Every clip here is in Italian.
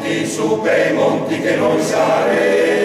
monti, su per i monti che noi saremo.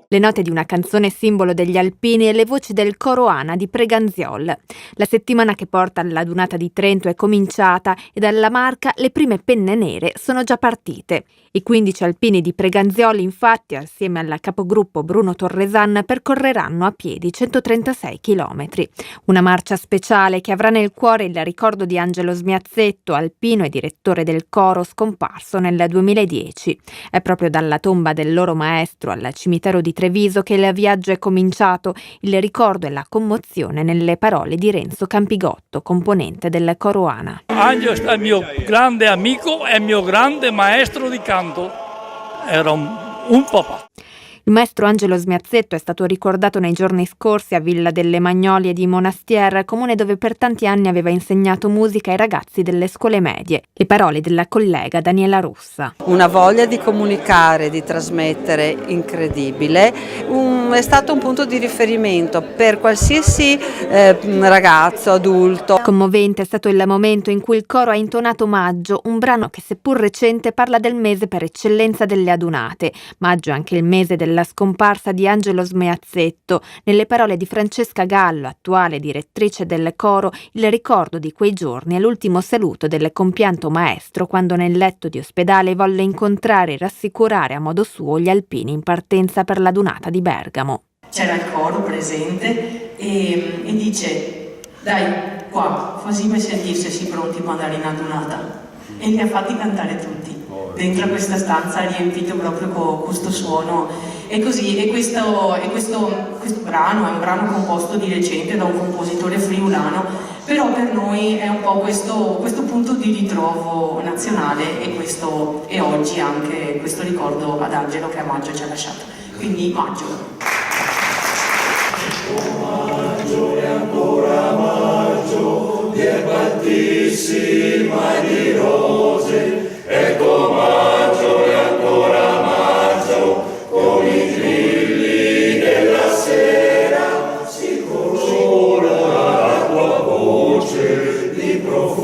Le note di una canzone simbolo degli alpini e le voci del coro Ana di Preganziol. La settimana che porta alla Dunata di Trento è cominciata e dalla Marca le prime penne nere sono già partite. I 15 alpini di Preganziol, infatti, assieme al capogruppo Bruno Torresan, percorreranno a piedi 136 chilometri. Una marcia speciale che avrà nel cuore il ricordo di Angelo Smiazzetto, alpino e direttore del coro scomparso nel 2010. È proprio dalla tomba del loro maestro al cimitero di Treviso che il viaggio è cominciato, il ricordo e la commozione nelle parole di Renzo Campigotto, componente del coro Ana. Angelo è il mio grande amico e il mio grande maestro di canto. Era un papà. Il maestro Angelo Smiazzetto è stato ricordato nei giorni scorsi a Villa delle Magnolie di Monastier, comune dove per tanti anni aveva insegnato musica ai ragazzi delle scuole medie. Le parole della collega Daniela Russa. Una voglia di comunicare, di trasmettere incredibile. È stato un punto di riferimento per qualsiasi ragazzo, adulto. Commovente è stato il momento in cui il coro ha intonato Maggio, un brano che seppur recente parla del mese per eccellenza delle adunate. Maggio è anche il mese della scomparsa di Angelo Smiazzetto. Nelle parole di Francesca Gallo, attuale direttrice del coro, il ricordo di quei giorni è l'ultimo saluto del compianto maestro quando nel letto di ospedale volle incontrare e rassicurare a modo suo gli alpini in partenza per la Dunata di Bergamo. C'era il coro presente e dice: dai qua, così mi sentirsi si pronti per andare in adunata, e li ha fatti cantare tutti dentro questa stanza riempito proprio con questo suono e così. E questo brano è un brano composto di recente da un compositore friulano, però per noi è un po' questo punto di ritrovo nazionale e oggi anche questo ricordo ad Angelo che a maggio ci ha lasciato, quindi maggio. Maggio e ancora maggio, di erba altissima e di rose, ecco maggio e ancora maggio, con i grilli della sera si colora la tua voce di profumo.